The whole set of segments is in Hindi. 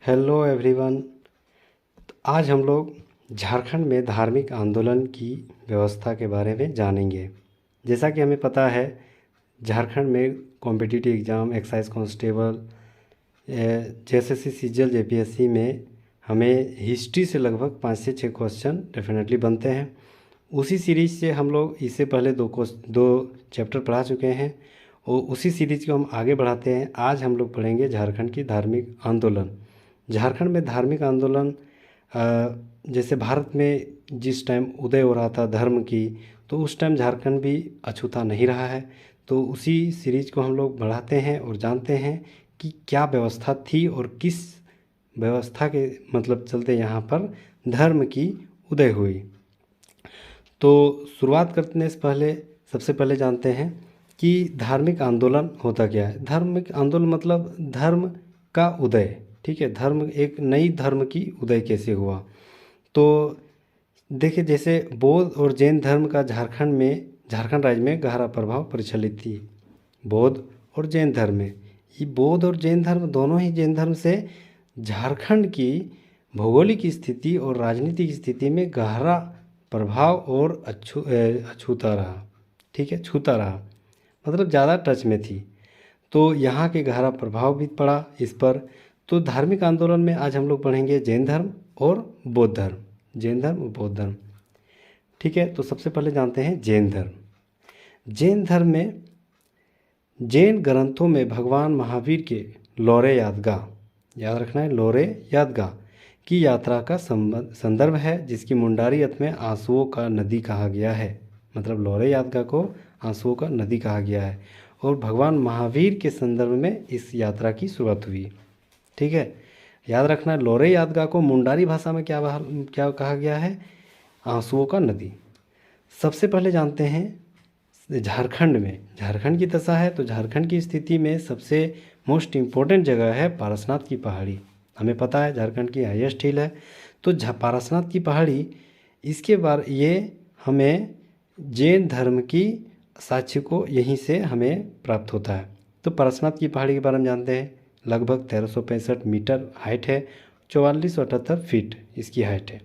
Hello everyone. तो आज हम लोग झारखंड में धार्मिक आंदोलन की व्यवस्था के बारे में जानेंगे। जैसा कि हमें पता है, झारखंड में competitive exam, excise constable, JSSC, CGL, JPSC में हमें हिस्ट्री से लगभग 5 से 6 क्वेश्चन डेफिनेटली बनते हैं। उसी सीरीज़ से हम लोग इससे पहले दो चैप्टर पढ़ा चुके हैं और उसी सीरीज़ को हम आगे बढ़ाते हैं। आज हम लोग पढ़ेंगे झारखंड की धार्मिक आंदोलन। झारखंड में धार्मिक आंदोलन जैसे भारत में जिस टाइम उदय हो रहा था धर्म की, तो उस टाइम झारखंड भी अछूता नहीं रहा है। तो उसी सीरीज़ को हम लोग बढ़ाते हैं और जानते हैं कि क्या व्यवस्था थी और किस व्यवस्था के मतलब चलते यहाँ पर धर्म की उदय हुई। तो शुरुआत करने से पहले सबसे पहले जानते हैं कि धार्मिक आंदोलन होता क्या है। धार्मिक आंदोलन मतलब धर्म का उदय, ठीक है। धर्म, एक नई धर्म की उदय कैसे हुआ। तो देखिए, जैसे बौद्ध और जैन धर्म का झारखंड राज्य में गहरा प्रभाव प्रचलित थी। बौद्ध और जैन धर्म में, ये बौद्ध और जैन धर्म दोनों ही जैन धर्म से झारखंड की भौगोलिक स्थिति और राजनीतिक स्थिति में गहरा प्रभाव और अछूता रहा, ठीक है, छूता रहा, मतलब ज़्यादा टच में थी। तो यहाँ के गहरा प्रभाव भी पड़ा इस पर। तो धार्मिक आंदोलन में आज हम लोग पढ़ेंगे जैन धर्म और बौद्ध धर्म, जैन धर्म और बौद्ध धर्म, ठीक है। तो सबसे पहले जानते हैं जैन धर्म। जैन धर्म में जैन ग्रंथों में भगवान महावीर के लौरे यादगाह, याद रखना है, लौरे यादगाह की यात्रा का संदर्भ है, जिसकी मुंडारी अर्थ में आंसुओं का नदी कहा गया है। मतलब लौरे यादगाह को आंसुओं का नदी कहा गया है और भगवान महावीर के संदर्भ में इस यात्रा की शुरुआत हुई, ठीक है। याद रखना, लौरे यादगाह को मुंडारी भाषा में क्या कहा गया है, आंसुओं का नदी। सबसे पहले जानते हैं झारखंड में, झारखंड की दशा है तो झारखंड की स्थिति में सबसे मोस्ट इम्पोर्टेंट जगह है पारसनाथ की पहाड़ी। हमें पता है झारखंड की हाईएस्ट हिल है, तो पारसनाथ की पहाड़ी, इसके बाद ये हमें जैन धर्म की साक्ष्य को यहीं से हमें प्राप्त होता है। तो पारसनाथ की पहाड़ी के बारे में जानते हैं। लगभग 1365 मीटर हाइट है, 4478 फीट इसकी हाइट है।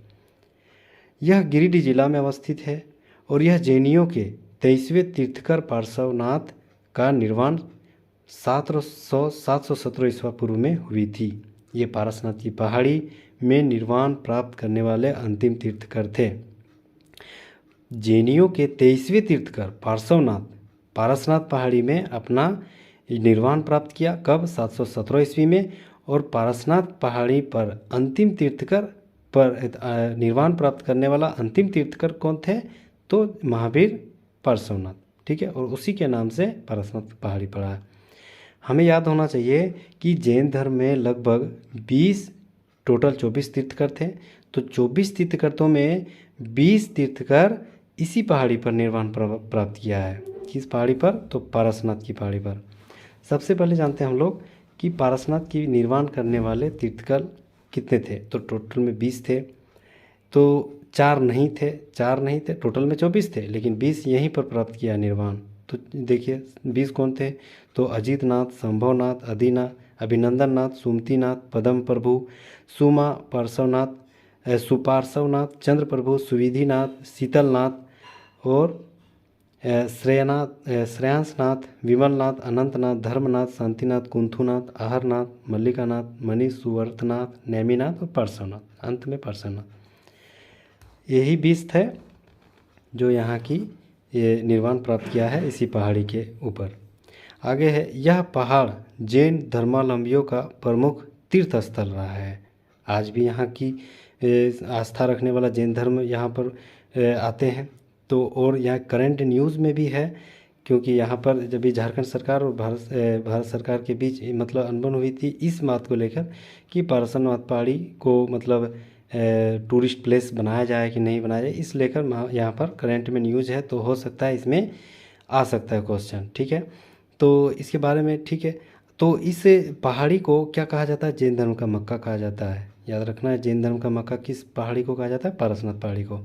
यह गिरिडीह जिला में अवस्थित है और यह जैनियों के 23वें तीर्थकर पार्श्वनाथ का निर्वाण 717 ईस्वी पूर्व में हुई थी। ये पारसनाथ की पहाड़ी में निर्वाण प्राप्त करने वाले अंतिम तीर्थकर थे। जैनियों के 23वें तीर्थकर पारसनाथ पहाड़ी में अपना निर्वाण प्राप्त किया। कब? 717 ईस्वी में। और पारसनाथ पहाड़ी पर अंतिम तीर्थकर पर निर्वाण प्राप्त करने वाला अंतिम तीर्थकर कौन थे? तो महावीर पार्श्वनाथ, ठीक है। और उसी के नाम से पारसनाथ पहाड़ी पड़ा है। हमें याद होना चाहिए कि जैन धर्म में लगभग 24 तीर्थकर थे। तो 24 तीर्थकरों में 20 तीर्थकर इसी पहाड़ी पर निर्वाण प्राप्त किया है। किस पहाड़ी पर? तो पारसनाथ की पहाड़ी पर। सबसे पहले जानते हैं हम लोग कि पारसनाथ की निर्वाण करने वाले तीर्थकर कितने थे। तो टोटल में 20 थे। तो 4 नहीं थे, टोटल में 24 थे, लेकिन 20 यहीं पर प्राप्त किया निर्वाण। तो देखिए 20 कौन थे? तो अजीतनाथ, संभवनाथ, अभिनंदननाथ, सुमतिनाथ, पदम प्रभु, सुमा पार्श्वनाथ, सुपार्श्वनाथ, चंद्र प्रभु, सुविधिनाथ, शीतलनाथ और श्रेयांसनाथ, विमलनाथ, अनंतनाथ, धर्मनाथ, शांतिनाथ, कुंथुनाथ, आहरनाथ, मल्लिकानाथ, मणि, सुवर्तनाथ, नेमिनाथ और पार्श्वनाथ, अंत में पार्श्वनाथ। यही 20 थे जो यहाँ की ये निर्वाण प्राप्त किया है इसी पहाड़ी के ऊपर। आगे है, यह पहाड़ जैन धर्मावलंबियों का प्रमुख तीर्थ स्थल रहा है। आज भी यहाँ की आस्था रखने वाला जैन धर्म यहाँ पर आते हैं। तो और यहाँ करंट न्यूज़ में भी है, क्योंकि यहाँ पर जब भी झारखंड सरकार और भारत सरकार के बीच मतलब अनबन हुई थी इस बात को लेकर कि पारसनाथ पहाड़ी को मतलब टूरिस्ट प्लेस बनाया जाए कि नहीं बनाया जाए, इस लेकर यहाँ पर करंट में न्यूज़ है। तो हो सकता है इसमें आ सकता है क्वेश्चन, ठीक है। तो इसके बारे में, ठीक है। तो इस पहाड़ी को क्या कहा जाता है? जैन धर्म का मक्का कहा जाता है। याद रखना है, जैन धर्म का मक्का किस पहाड़ी को कहा जाता है? पारसनाथ पहाड़ी को।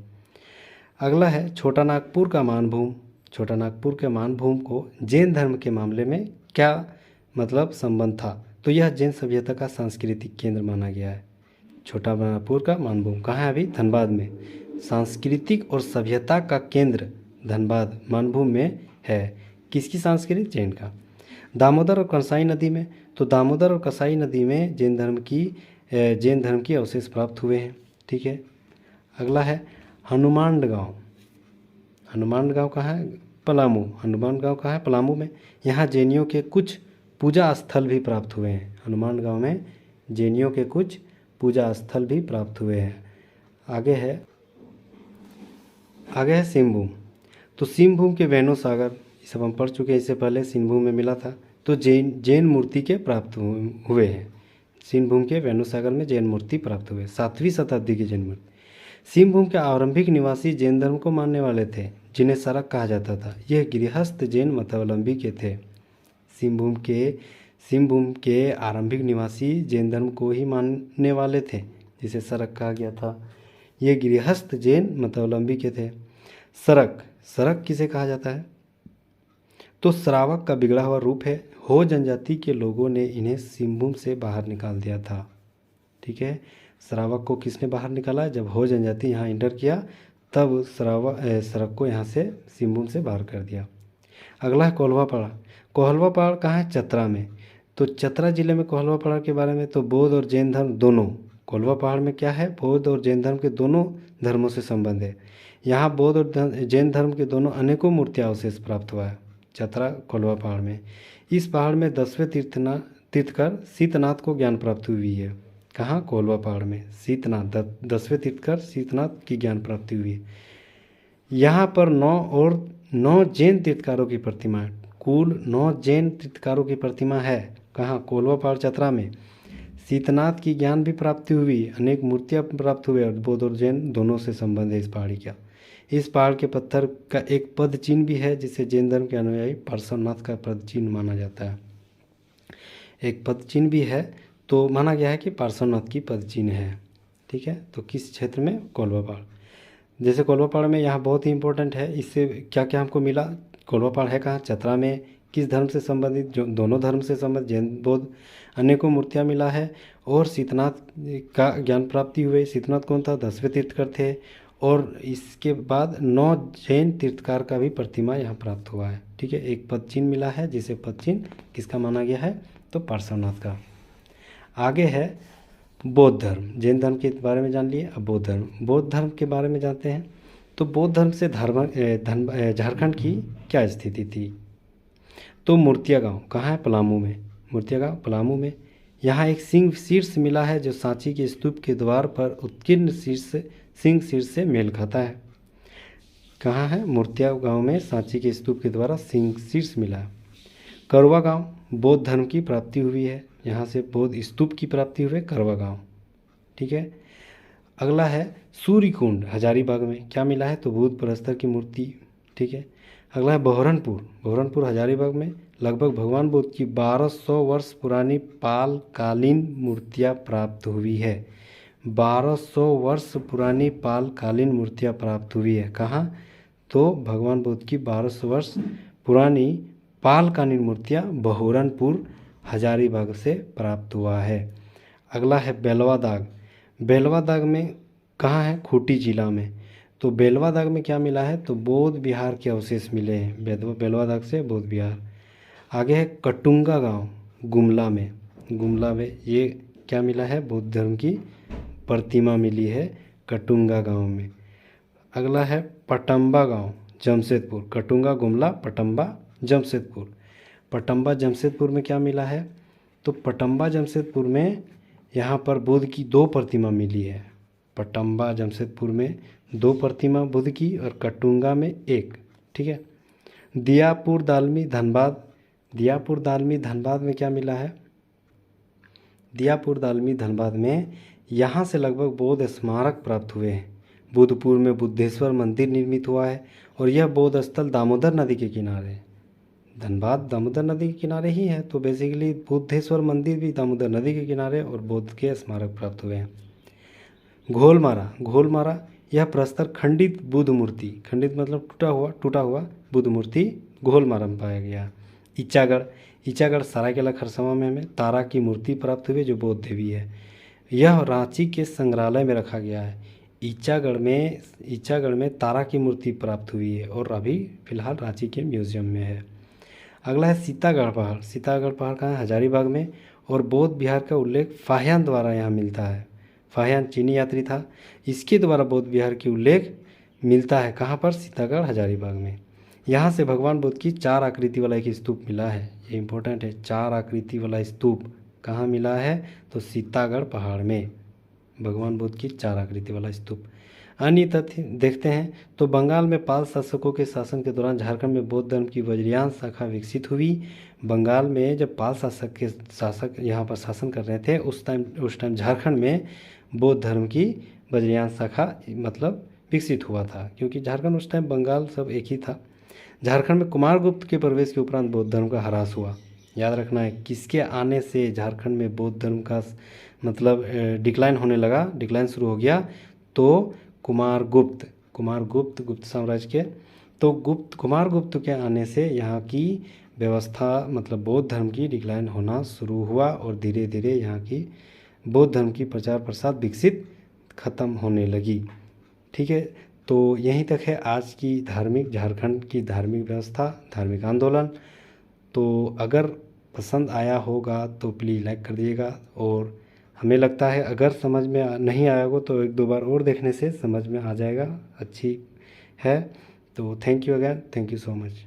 अगला है छोटा नागपुर का मानभूम। छोटा नागपुर के मानभूम को जैन धर्म के मामले में क्या मतलब संबंध था? तो यह जैन सभ्यता का सांस्कृतिक केंद्र माना गया है। छोटा नागपुर का मानभूम कहाँ है? अभी धनबाद में। सांस्कृतिक और सभ्यता का केंद्र धनबाद मानभूम में है। किसकी संस्कृति? जैन का। दामोदर और कसाई नदी में, तो दामोदर और कसाई नदी में जैन धर्म की अवशेष प्राप्त हुए हैं। ठीक है। अगला है हनुमान गांव। हनुमान गांव कहाँ है? पलामू। हनुमान गांव कहाँ है? पलामू में। यहाँ जैनियों के कुछ पूजा स्थल भी प्राप्त हुए हैं। हनुमान गांव में जैनियों के कुछ पूजा स्थल भी प्राप्त हुए हैं। आगे है सिंहभूम। तो सिंहभूम के वेणु सागर, ये सब हम पढ़ चुके हैं, इससे पहले सिंहभूम में मिला था। तो जैन मूर्ति के प्राप्त हुए हैं। सिंहभूम के वेणु सागर में जैन मूर्ति प्राप्त हुए, 7वीं शताब्दी की जैन मूर्ति। सिंहभूम के आरंभिक निवासी जैन धर्म को मानने वाले थे, जिन्हें सरक कहा जाता था। यह गृहस्थ जैन मतावलंबी के थे। सिंहभूम के आरंभिक निवासी जैन धर्म को ही मानने वाले थे, जिसे सरक कहा गया था। ये गृहस्थ जैन मतावलंबी के थे। सरक किसे कहा जाता है? तो श्रावक का बिगड़ा हुआ रूप है। हो जनजाति के लोगों ने इन्हें सिंहभूम से बाहर निकाल दिया था। ठीक है। श्रावक को किसने बाहर निकाला? जब हो जनजाति यहाँ इंटर किया, तब सरक को यहाँ से सिंहभूम से बाहर कर दिया। अगला है कोल्हा पहाड़। कोल्हा पहाड़ कहाँ है? चतरा में। तो चतरा जिले में कोल्हा पहाड़ के बारे में, तो बौद्ध और जैन धर्म दोनों, कोल्हा पहाड़ में क्या है? बौद्ध और जैन धर्म के दोनों धर्मों से संबंध है। यहाँ बौद्ध और जैन धर्म के दोनों अनेकों मूर्तियाँ अवशेष प्राप्त हुआ है चतरा कोल्हा पहाड़ में। इस पहाड़ में 10वें तीर्थकर शीतनाथ को ज्ञान प्राप्ति हुई है। कहाँ? कोल्हा पहाड़ में। शीतनाथ 10वें तीर्थकर शीतनाथ की ज्ञान प्राप्ति हुई है। यहाँ पर 9 जैन तीर्थकारों की प्रतिमा है। कुल 9 जैन तीर्थकारों की प्रतिमा है। कहाँ? कोल्हा पहाड़ चतरा में। शीतनाथ की ज्ञान भी प्राप्ति हुई, अनेक मूर्तियाँ प्राप्त हुए और बौद्ध और जैन दोनों से संबंध है इस पहाड़ी का। इस पहाड़ के पत्थर का एक पद चिन्ह भी है, जिसे जैन धर्म के अनुयायी पार्श्वनाथ का पद चिन्ह माना जाता है। एक पद चिन्ह भी है, तो माना गया है कि पार्श्वनाथ की पद चिन्ह है। ठीक है। तो किस क्षेत्र में? कोल्हा पहाड़। जैसे कोल्हा पहाड़ में यहाँ बहुत ही इंपॉर्टेंट है, इससे क्या क्या हमको मिला? कोल्हा पहाड़ है कहाँ? चतरा में। किस धर्म से संबंधित? जो दोनों धर्म से संबंधित, जैन बौद्ध। अनेकों मूर्तियाँ मिला है और शीतनाथ का ज्ञान प्राप्ति हुई। शीतनाथ कौन था? 10वें तीर्थकर थे। और इसके बाद 9 जैन तीर्थकार का भी प्रतिमा यहाँ प्राप्त हुआ है। ठीक है। एक पद चिन्ह मिला है, जिसे पद चिन्ह किसका माना गया है? तो पार्श्वनाथ का। आगे है बौद्ध धर्म। जैन धर्म के बारे में जान लिए, अब बौद्ध धर्म के बारे में जानते हैं। तो बौद्ध धर्म से झारखंड की क्या स्थिति थी? तो मूर्तिया गाँव कहाँ है? पलामू में। मूर्तिया गाँव पलामू में। यहाँ एक सिंह शीर्ष मिला है, जो सांची के स्तूप के द्वार पर उत्कीर्ण सिंह शीर्ष से मेल खाता है। कहाँ है? मूर्तिया गांव में सांची के स्तूप के द्वारा सिंह शीर्ष मिला। करवा गांव बौद्ध धर्म की प्राप्ति हुई है, यहाँ से बौद्ध स्तूप की प्राप्ति हुई, करवा गांव। ठीक है। अगला है सूर्यकुंड हजारीबाग में। क्या मिला है? तो बुद्ध प्रस्तर की मूर्ति। ठीक है। अगला है बहरनपुर हजारीबाग में लगभग भगवान बुद्ध की 1200 वर्ष पुरानी पाल कालीन मूर्तियाँ प्राप्त हुई है। 1200 वर्ष पुरानी पाल कालीन मूर्तियाँ प्राप्त हुई है। कहाँ? तो भगवान बुद्ध की 1200 वर्ष पुरानी पाल कालीन मूर्तियाँ बहरनपुर हजारीबाग से प्राप्त हुआ है। अगला है बेलवा दाग। बेलवा दाग में कहाँ है? खूंटी जिला में। तो बेलवा दाग में क्या मिला है? तो बौद्ध विहार के अवशेष मिले हैं। बेलवा दाग से बौद्ध विहार। आगे है कटुंगा गांव गुमला में ये क्या मिला है? बौद्ध धर्म की प्रतिमा मिली है कटुंगा गांव में। अगला है पटम्बा गांव जमशेदपुर। कटुंगा, गुमला, पटम्बा, जमशेदपुर। पटम्बा जमशेदपुर में क्या मिला है? तो पटम्बा जमशेदपुर में यहाँ पर बुद्ध की 2 प्रतिमा मिली है। पटम्बा जमशेदपुर में 2 प्रतिमा बुद्ध की और कटुंगा में 1। ठीक है। दियापुर दालमी धनबाद में क्या मिला है? दियापुर दालमी धनबाद में यहाँ से लगभग बौद्ध स्मारक प्राप्त हुए हैं। बुद्धपुर में बुद्धेश्वर मंदिर निर्मित हुआ है और यह बौद्ध स्थल दामोदर नदी के किनारे है। धनबाद दामोदर नदी के किनारे ही है, तो बेसिकली बुद्धेश्वर मंदिर भी दामोदर नदी के किनारे और बौद्ध के स्मारक प्राप्त हुए हैं। घोलमारा यह प्रस्तर खंडित बुद्ध मूर्ति, खंडित मतलब टूटा हुआ बुद्ध मूर्ति घोलमारा में पाया गया। ईचागढ़ सरायकेला खरसावां में हमें तारा की मूर्ति प्राप्त हुई जो बौद्ध देवी है। यह रांची के संग्रहालय में रखा गया है। ईचागढ़ में तारा की मूर्ति प्राप्त हुई है और अभी फ़िलहाल रांची के म्यूज़ियम में है। अगला है सीतागढ़ पहाड़। सीतागढ़ पहाड़ कहाँ है? हजारीबाग में। और बौद्ध विहार का उल्लेख फाहियान द्वारा यहाँ मिलता है। फाहियान चीनी यात्री था, इसके द्वारा बौद्ध विहार की उल्लेख मिलता है। कहाँ पर? सीतागढ़ हजारीबाग में। यहाँ से भगवान बुद्ध की 4 आकृति वाला एक स्तूप मिला है। ये इंपॉर्टेंट है, 4 आकृति वाला स्तूप कहाँ मिला है? तो सीतागढ़ पहाड़ में भगवान बुद्ध की 4 आकृति वाला स्तूप। अन्य तथ्य देखते हैं तो बंगाल में पाल शासकों के शासन के दौरान झारखंड में बौद्ध धर्म की वज्रयान शाखा विकसित हुई। बंगाल में जब पाल शासक यहाँ पर शासन कर रहे थे उस टाइम झारखंड में बौद्ध धर्म की वज्रयान शाखा मतलब विकसित हुआ था, क्योंकि झारखंड उस टाइम बंगाल सब एक ही था। झारखंड में कुमारगुप्त के प्रवेश के उपरांत बौद्ध धर्म का ह्रास हुआ। याद रखना है, किसके आने से झारखंड में बौद्ध धर्म का मतलब डिक्लाइन होने लगा, डिक्लाइन शुरू हो गया? तो गुप्त साम्राज्य के। तो कुमारगुप्त के आने से यहाँ की व्यवस्था मतलब बौद्ध धर्म की डिक्लाइन होना शुरू हुआ और धीरे धीरे यहाँ की बौद्ध धर्म की प्रचार प्रसार विकसित खत्म होने लगी। ठीक है, तो यहीं तक है आज की झारखंड की धार्मिक व्यवस्था, धार्मिक आंदोलन। तो अगर पसंद आया होगा तो प्लीज़ लाइक कर दीजिएगा, और हमें लगता है अगर समझ में नहीं आया हो तो 1-2 बार और देखने से समझ में आ जाएगा। अच्छी है। तो thank you again, thank you so much.